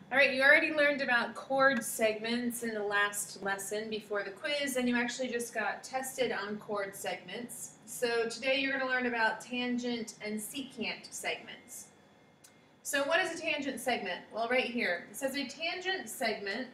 All right, you already learned about chord segments in the last lesson before the quiz, and you actually just got tested on chord segments. So today you're going to learn about tangent and secant segments. So what is a tangent segment? Well, right here, it says a tangent segment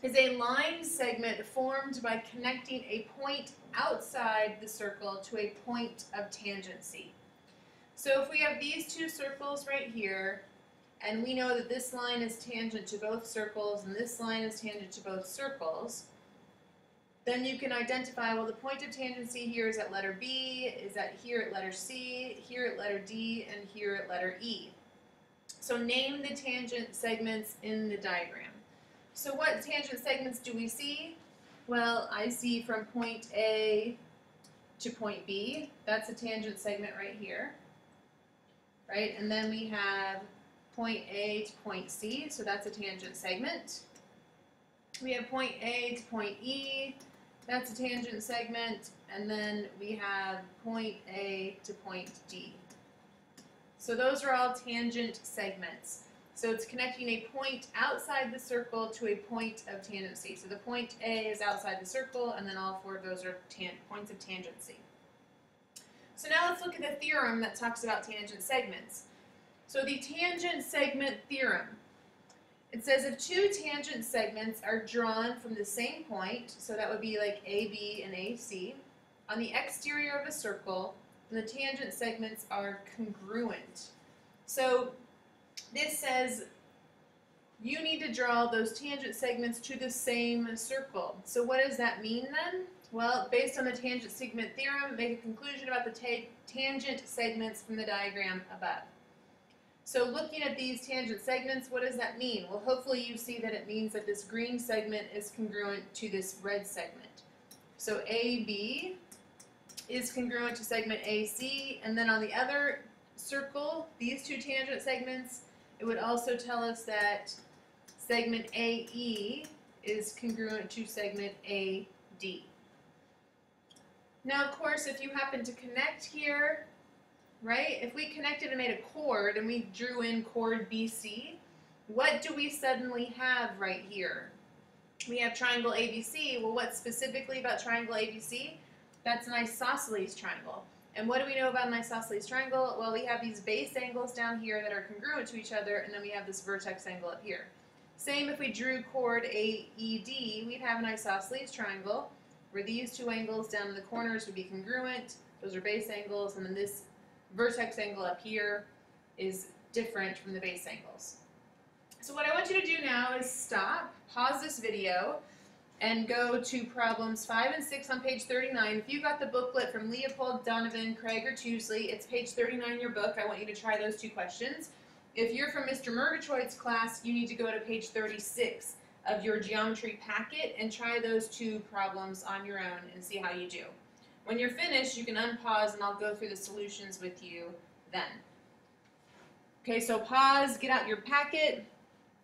is a line segment formed by connecting a point outside the circle to a point of tangency. So if we have these two circles right here, and we know that this line is tangent to both circles and this line is tangent to both circles, then you can identify, well, the point of tangency here is at letter B, is at here at letter C, here at letter D, and here at letter E. So name the tangent segments in the diagram. So what tangent segments do we see? Well, I see from point A to point B. That's a tangent segment right here. Right? And then we have point A to point C, so that's a tangent segment. We have point A to point E, that's a tangent segment, and then we have point A to point D. So those are all tangent segments. So it's connecting a point outside the circle to a point of tangency. So the point A is outside the circle, and then all four of those are points of tangency. So now let's look at the theorem that talks about tangent segments. So the tangent segment theorem, it says if two tangent segments are drawn from the same point, so that would be like AB and AC, on the exterior of a circle, then the tangent segments are congruent. So this says you need to draw those tangent segments to the same circle. So what does that mean then? Well, based on the tangent segment theorem, make a conclusion about the tangent segments from the diagram above. So looking at these tangent segments, what does that mean? Well, hopefully you see that it means that this green segment is congruent to this red segment. So AB is congruent to segment AC, and then on the other circle, these two tangent segments, it would also tell us that segment AE is congruent to segment AD. Now, of course, if you happen to connect here, right? If we connected and made a chord and we drew in chord BC, what do we suddenly have right here? We have triangle ABC. Well, what's specifically about triangle ABC? That's an isosceles triangle. And what do we know about an isosceles triangle? Well, we have these base angles down here that are congruent to each other, and then we have this vertex angle up here. Same if we drew chord AED, we'd have an isosceles triangle where these two angles down in the corners would be congruent. Those are base angles, and then this vertex angle up here is different from the base angles. So what I want you to do now is stop, pause this video, and go to problems 5 and 6 on page 39. If you got the booklet from Leopold, Donovan, Craig, or Tuesley, it's page 39 in your book. I want you to try those two questions. If you're from Mr. Murgatroyd's class, you need to go to page 36 of your geometry packet and try those two problems on your own and see how you do. When you're finished, you can unpause and I'll go through the solutions with you then. Okay, so pause, get out your packet.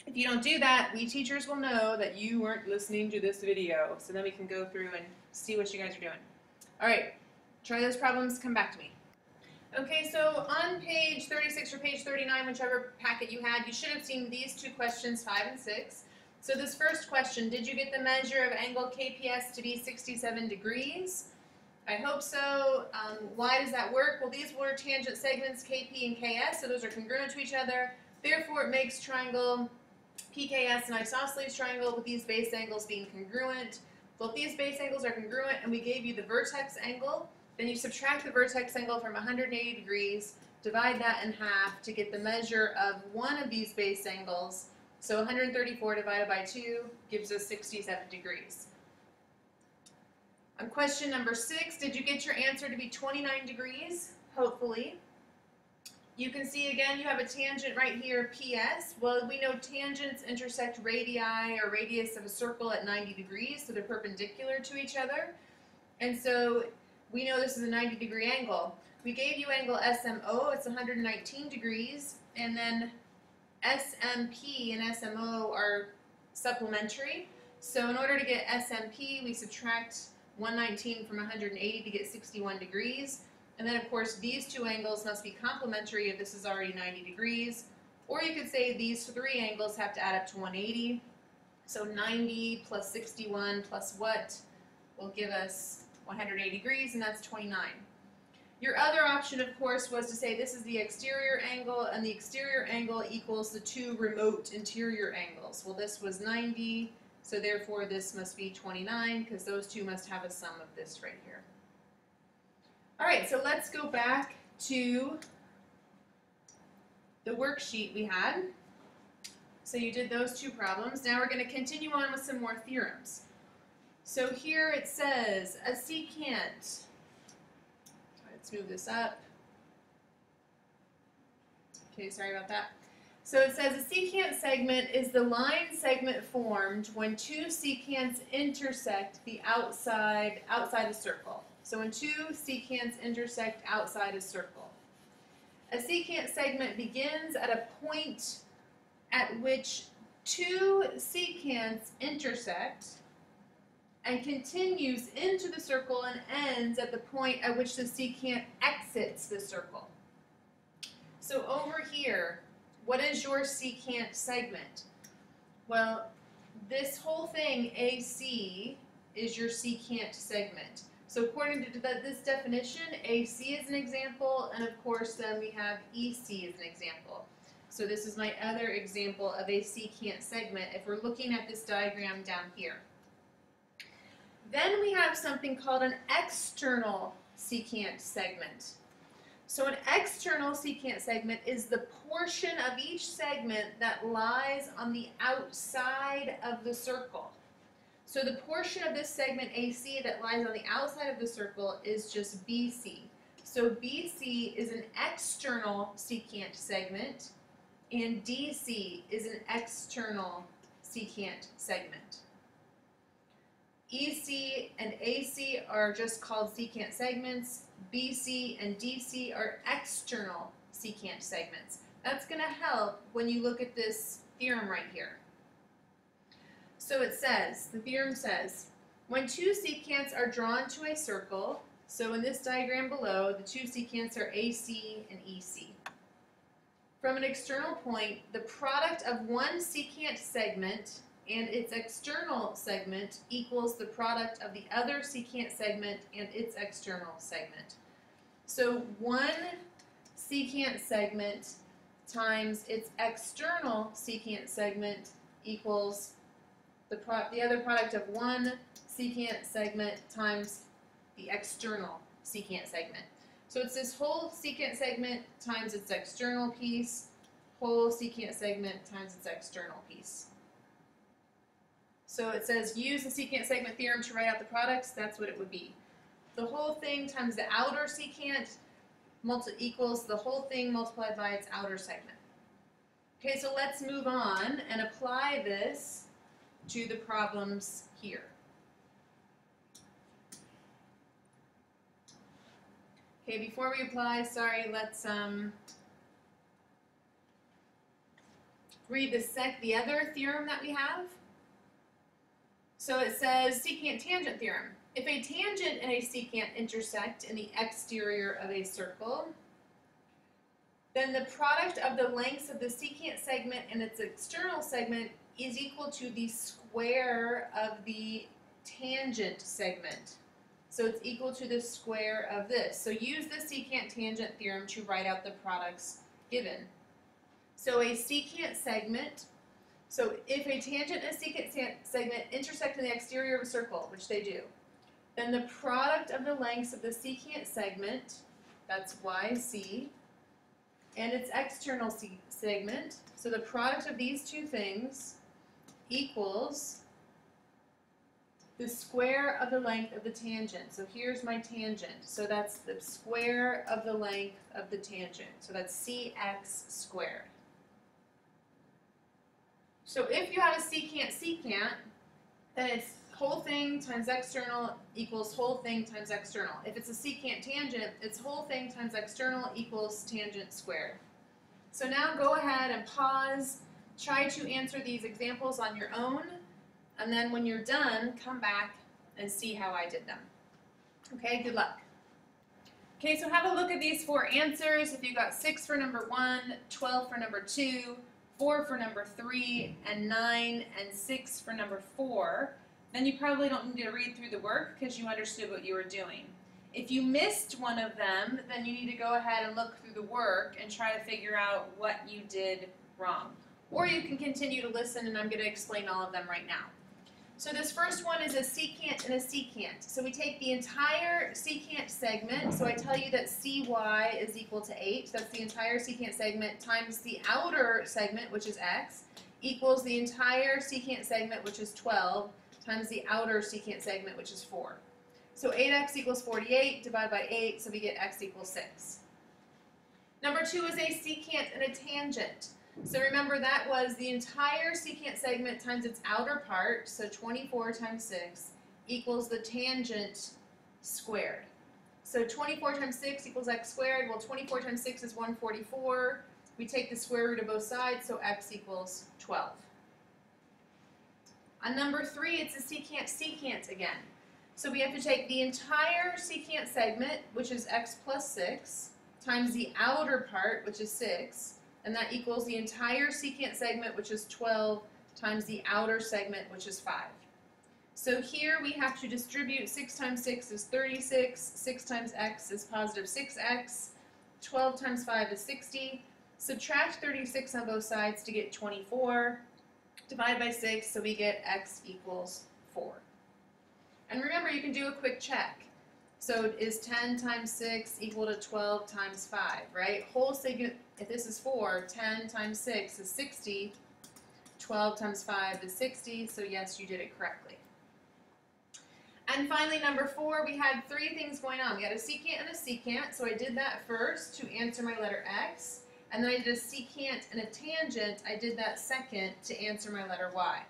If you don't do that, we teachers will know that you weren't listening to this video. So then we can go through and see what you guys are doing. All right, try those problems, come back to me. Okay, so on page 36 or page 39, whichever packet you had, you should have seen these two questions, 5 and 6. So this first question, did you get the measure of angle KPS to be 67 degrees? I hope so. Why does that work? Well, these were tangent segments KP and KS, so those are congruent to each other. Therefore, it makes triangle PKS an isosceles triangle with these base angles being congruent. Well, if these base angles are congruent and we gave you the vertex angle, then you subtract the vertex angle from 180 degrees, divide that in half to get the measure of one of these base angles. So 134 divided by 2 gives us 67 degrees. On question number 6, did you get your answer to be 29 degrees? Hopefully. You can see again you have a tangent right here, PS. Well, we know tangents intersect radii or radius of a circle at 90 degrees, so they're perpendicular to each other. And so we know this is a 90-degree angle. We gave you angle SMO, it's 119 degrees, and then SMP and SMO are supplementary. So in order to get SMP, we subtract 119 from 180 to get 61 degrees. And then, of course, these two angles must be complementary if this is already 90 degrees, Or you could say these three angles have to add up to 180. So 90 plus 61 plus what will give us 180 degrees, and that's 29. Your other option, of course, was to say this is the exterior angle, and the exterior angle equals the two remote interior angles. Well, this was 90, so therefore this must be 29, because those two must have a sum of this right here. All right, so let's go back to the worksheet we had. So you did those two problems. Now we're going to continue on with some more theorems. So here it says a secant. Let's move this up. Okay, sorry about that. So it says a secant segment is the line segment formed when two secants intersect the outside a circle. So when two secants intersect outside a circle. A secant segment begins at a point at which two secants intersect and continues into the circle and ends at the point at which the secant exits the circle. So over here, what is your secant segment? Well, this whole thing, AC, is your secant segment. So according to this definition, AC is an example, and of course then we have EC as an example. So this is my other example of a secant segment if we're looking at this diagram down here. Then we have something called an external secant segment. So an external secant segment is the portion of each segment that lies on the outside of the circle. So the portion of this segment AC that lies on the outside of the circle is just BC. So BC is an external secant segment, and DC is an external secant segment. EC and AC are just called secant segments. BC and DC are external secant segments. That's going to help when you look at this theorem right here. So it says, the theorem says, when two secants are drawn to a circle, so in this diagram below, the two secants are AC and EC. From an external point, the product of one secant segment and its external segment equals the product of the other secant segment and its external segment. So one secant segment times its external secant segment equals the other product of one secant segment times the external secant segment. So it's this whole secant segment times its external piece, whole secant segment times its external piece. So it says use the secant segment theorem to write out the products. That's what it would be. The whole thing times the outer secant equals the whole thing multiplied by its outer segment. Okay, so let's move on and apply this to the problems here. Okay, before we apply, sorry, let's read the other theorem that we have. So it says secant tangent theorem. If a tangent and a secant intersect in the exterior of a circle, then the product of the lengths of the secant segment and its external segment is equal to the square of the tangent segment. So it's equal to the square of this. So use the secant tangent theorem to write out the products given. So a secant segment, so if a tangent and a secant segment intersect in the exterior of a circle, which they do, then the product of the lengths of the secant segment, that's YC, and its external segment, so the product of these two things equals the square of the length of the tangent. So here's my tangent. So that's the square of the length of the tangent. So that's CX squared. So if you have a secant, then it's whole thing times external equals whole thing times external. If it's a secant tangent, it's whole thing times external equals tangent squared. So now go ahead and pause, try to answer these examples on your own, and then when you're done, come back and see how I did them. Okay, good luck. Okay, so have a look at these four answers. If you got 6 for number 1, 12 for number 2, 4 for number 3, and 9 and 6 for number 4, then you probably don't need to read through the work because you understood what you were doing. If you missed one of them, then you need to go ahead and look through the work and try to figure out what you did wrong. Or you can continue to listen, and I'm going to explain all of them right now. So this first one is a secant and a secant. So we take the entire secant segment. So I tell you that cy is equal to 8. That's the entire secant segment times the outer segment, which is x, equals the entire secant segment, which is 12, times the outer secant segment, which is 4. So 8x equals 48, divide by 8, so we get x equals 6. Number 2 is a secant and a tangent. So remember that was the entire secant segment times its outer part, so 24 times 6 equals the tangent squared. So 24 times 6 equals x squared. Well, 24 times 6 is 144. We take the square root of both sides, so x equals 12. On number 3, it's a secant again. So we have to take the entire secant segment, which is x plus 6, times the outer part, which is 6, and that equals the entire secant segment, which is 12, times the outer segment, which is 5. So here we have to distribute 6 times 6 is 36, 6 times x is positive 6x, 12 times 5 is 60. Subtract 36 on both sides to get 24. Divide by 6, so we get x equals 4. And remember, you can do a quick check. So is 10 times 6 equal to 12 times 5, right? Whole segment, if this is 4, 10 times 6 is 60, 12 times 5 is 60, so yes, you did it correctly. And finally, number 4, we had 3 things going on. We had a secant and a secant, so I did that first to answer my letter x, and then I did a secant and a tangent. I did that second to answer my letter y.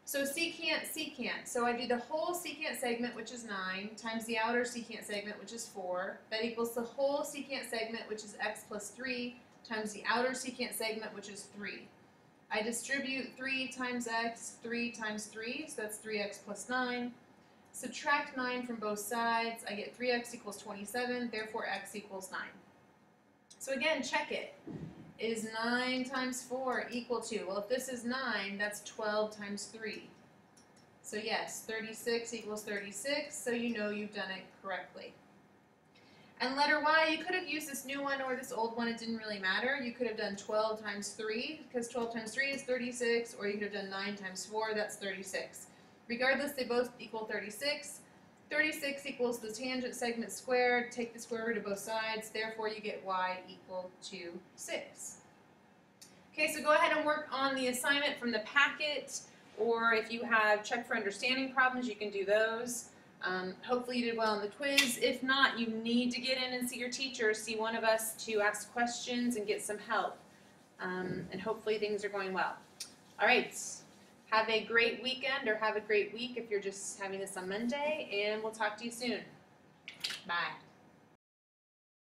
So secant, secant. So I do the whole secant segment, which is 9, times the outer secant segment, which is 4. That equals the whole secant segment, which is x plus 3, times the outer secant segment, which is 3. I distribute 3 times x, 3 times 3, so that's 3x plus 9. Subtract 9 from both sides. I get 3x equals 27, therefore x equals 9. So again, check it. Is 9 times 4 equal to? Well, if this is 9, that's 12 times 3. So yes, 36 equals 36, so you know you've done it correctly. And letter y, you could have used this new one or this old one, it didn't really matter. You could have done 12 times 3, because 12 times 3 is 36, or you could have done 9 times 4, that's 36. Regardless, they both equal 36. 36 equals the tangent segment squared, take the square root of both sides, therefore you get y equal to 6. Okay, so go ahead and work on the assignment from the packet, or if you have check for understanding problems, you can do those. Hopefully you did well on the quiz. If not, you need to get in and see your teacher, see one of us to ask questions and get some help. And hopefully things are going well. All right. Have a great weekend, or have a great week if you're just having this on Monday, and we'll talk to you soon. Bye.